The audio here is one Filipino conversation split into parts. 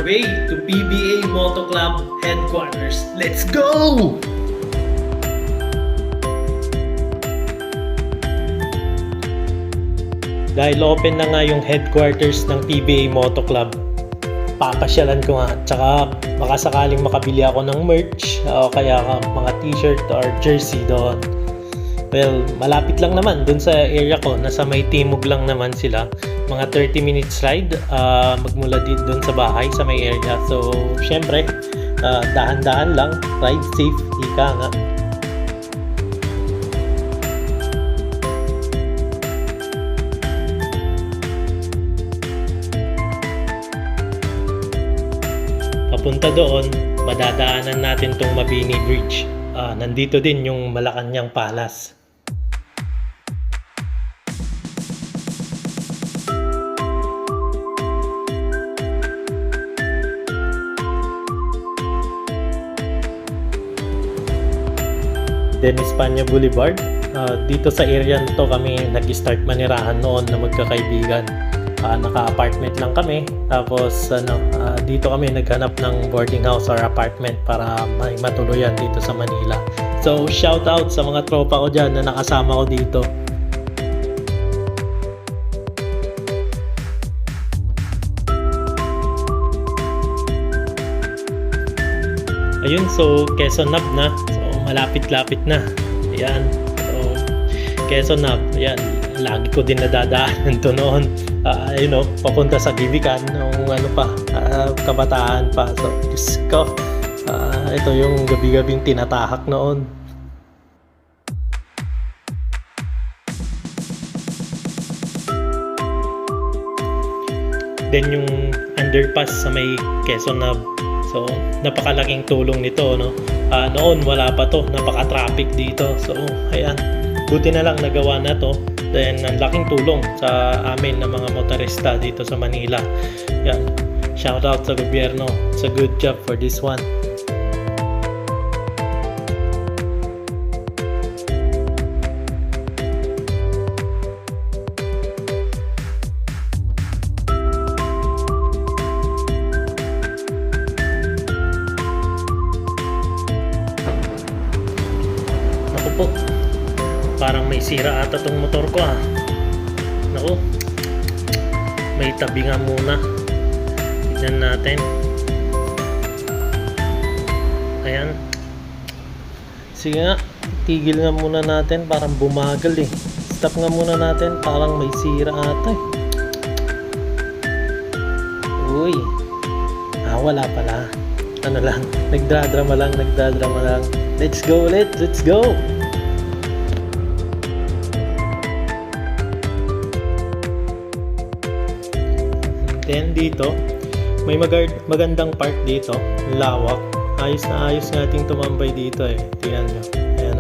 way to PBA Moto Club headquarters. Let's go! Dahil open na nga yung headquarters ng PBA Moto Club, papasyalan ko nga. Tsaka baka sakaling makabili ako ng merch o kaya mga t-shirt or jersey doon. Well, malapit lang naman dun sa area ko. Nasa may timog lang naman sila. Mga 30 minutes ride magmula dito dun sa bahay sa may area. So, syempre, dahan-dahan lang. Ride safe, ika nga. Papunta doon, madadaanan natin tong Mabini Bridge. Nandito din yung Malacanang Palace. Then España Boulevard. Dito sa area nito kami nag-start manirahan noon na magkakaibigan. Naka-apartment lang kami. Tapos dito kami naghanap ng boarding house or apartment para may matuluyan dito sa Manila. So shout out sa mga tropa ko dyan na nakasama ko dito. Ayun, so Quezon Nab na. So malapit-lapit na. Ayan. So Quezon Nab. Ayan. Lagi ko din nadadaanan to noon. Papunta sa Givican nung kabataan pa. So, Diyos ko. Ito yung gabi-gabing tinatahak noon. Then yung underpass sa may Quezon Nab. So, napakalaking tulong nito, no? Noon wala pa to, napaka-traffic dito. So, ayan. Buti na lang nagawa na to. Then, ang laking tulong sa amin ng mga motorista dito sa Manila. Yan. Shout out sa gobyerno. It's a good job for this one. Ako po. Parang may sira ata tong motor ko Naku. May tabi nga muna. Tignan natin. Ayan. Sige nga. Tigil nga muna natin. Parang bumagal Stop nga muna natin. Parang may sira ata Uy. Wala pala. Ano lang. Nagdadrama lang. Let's go ulit. Let's go. Then dito, may magandang park dito, lawak. Ayos na ayos nating tumambay dito Tingnan nyo. Ayan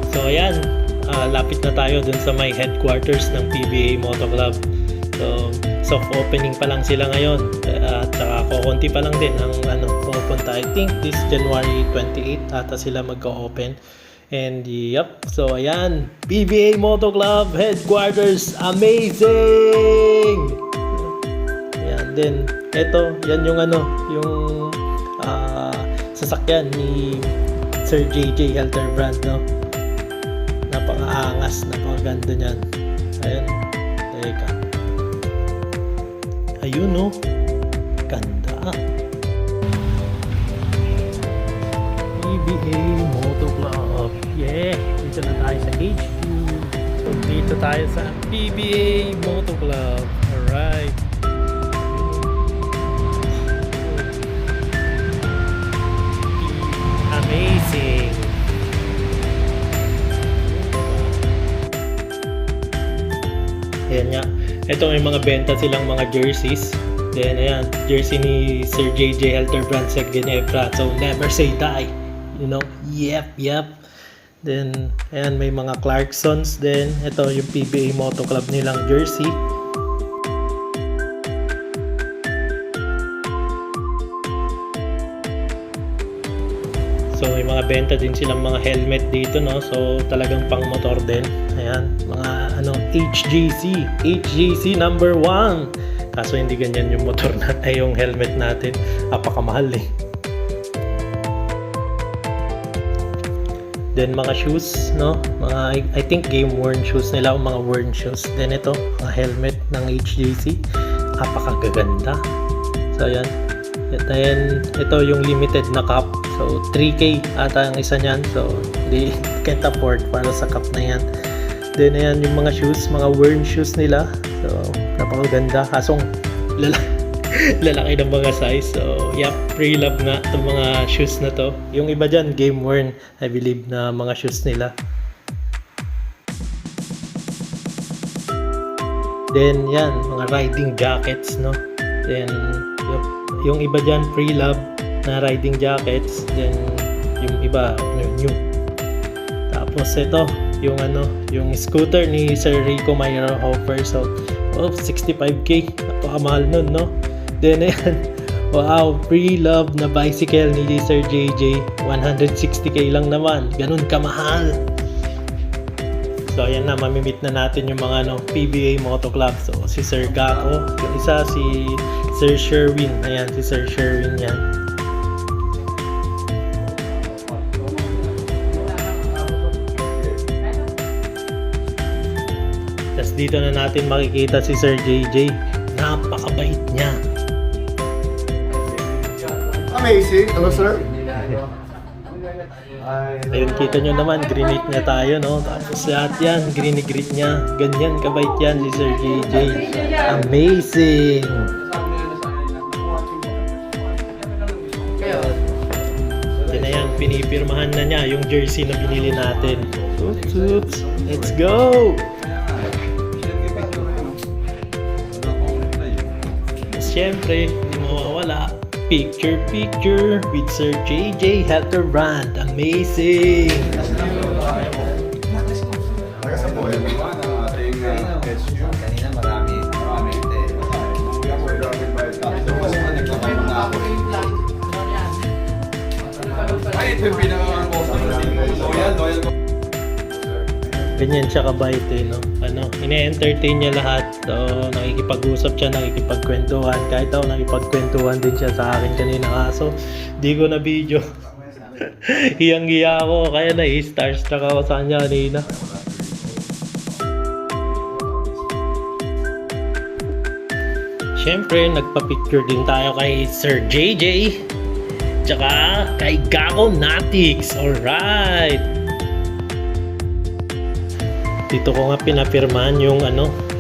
So ayan, lapit na tayo dun sa may headquarters ng PBA Moto Club. So, soft opening pa lang sila ngayon. At saka kukunti pa lang din ang pupunta. I think this January 28 ata sila magka-open. And yep, so ayan, PBA Moto Club headquarters, amazing! Ayan, then eto, yan yung yung sasakyan ni Sir JJ Helterbrand, no? Napaka-angas, napakaganda niyan. Ayan, teka. Ayun, no? Ganda. PBA Moto Club. Yeah! Dito na tayo sa HQ. So, dito tayo sa PBA Moto Club. Alright. Amazing! Ayan nga. Ito may mga benta silang mga jerseys. Then ayan, jersey ni Sir JJ Helterbrand sa Ginebra. So never say die. Yep. Then ayan, may mga Clarksons din. Ito yung PBA Moto Club nilang jersey. So may mga benta din silang mga helmet dito, no? So talagang pang motor din. Ayan, mga HJC number 1. Kaso hindi ganyan yung motor yung helmet natin. Napakamahal eh. Then mga shoes, no? Mga I think game worn shoes nila o mga worn shoes. Then ito, mga helmet ng HJC. Napakagaganda. So ayan. Then ito yung limited na cup. So 3K ata ang isa niyan. So di can't afford para sa cup na yan. Then ayan yung mga shoes, mga worn shoes nila. So napakaganda. Kasong lalaki ng mga size. So yep, pre-love na itong mga shoes na to. Yung iba dyan, game worn, I believe, na mga shoes nila. Then yan, mga riding jackets, no? Then yung iba dyan, pre-love na riding jackets. Then yung iba, new. Tapos ito, yung scooter ni Sir Rico Meyerhofer. So 65K. Napakamahal nun, no? Then ayan, wow, pre-love na bicycle ni Sir JJ, 160K lang naman. Ganun kamahal. So ayan na, mamimit na natin yung mga PBA Moto Club. So si Sir Gako, yung isa si Sir Sherwin. Ayan, si Sir Sherwin yan. Tapos dito na natin makikita si Sir JJ. Napakabait niya. Amazing. Hello, sir. Ayun, kita nyo naman, greet niya tayo, no? Tapos lahat yan, greet niya. Ganyan kabait yan si Sir JJ. Amazing! Yan na yan, pinipirmahan na niya yung jersey na binili natin. Oops. Let's go! Siyempre, hindi mawawala. Picture with Sir JJ Helterbrand. Amazing! Kanina marami. Ay, ito yung pinaka-loyal. Ganyan siya kabait eh, no? Ine-entertain niya lahat. So, nakikipag-usap siya, nakikipagkwentuhan. Kahit ako, nakikipagkwentuhan din siya sa akin kanina. Kaso, di ko na video. Hiyang-hiya ako. Kaya na-starstruck ako sa kanya kanina. Siyempre, nagpa-picture din tayo kay Sir JJ. Tsaka kay Gako Natix. Alright! Dito ko nga pinapirmahan yung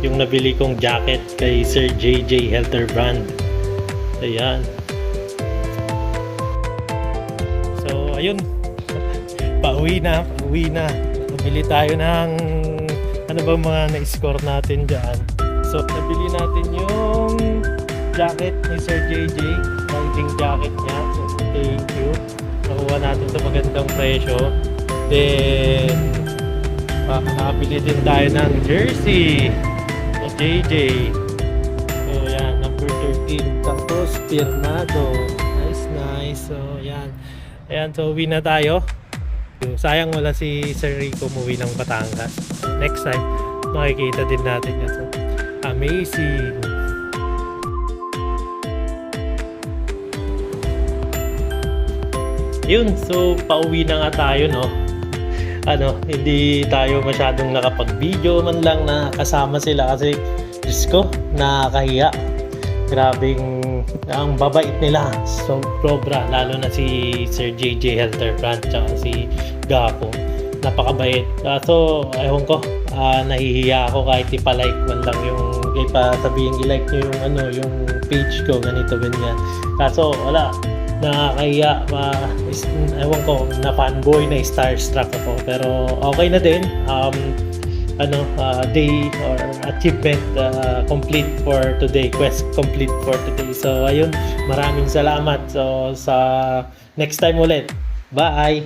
yung nabili kong jacket kay Sir JJ Helterbrand. Ayan. So, ayun. Pauwi na. Nabili tayo ng ano ba mga na-score natin dyan. So, nabili natin yung jacket ni Sir JJ. Riding jacket niya. So, thank you. Nakuha natin sa magandang presyo. Then, nakabili din tayo ng jersey ni JJ. So yan, number 13 tapos pirnado. Nice. So yan. Ayan, so uwi na tayo. Sayang wala si Sir Rico umuwi ng Batangas. Next time makikita din natin yan. So, amazing. Yun, so pauwi na nga tayo, no? Hindi tayo masyadong nakapag-video man lang na kasama sila kasi Diyos ko, nakakahiya. Grabing ang babait nila. So, sobra. Lalo na si Sir JJ Helterbrand tsaka si Gako. Napakabait. So, ewan ko, nahihiya ako kahit ipa-like man lang yung sabihin i-like nyo yung page ko, ganito, ganyan. Kaso, wala. Nakakahiya, ewan ko, na fanboy, na starstruck ako, pero okay na din. Day or achievement complete for today, quest complete for today. So ayun, maraming salamat. So sa next time ulit, bye.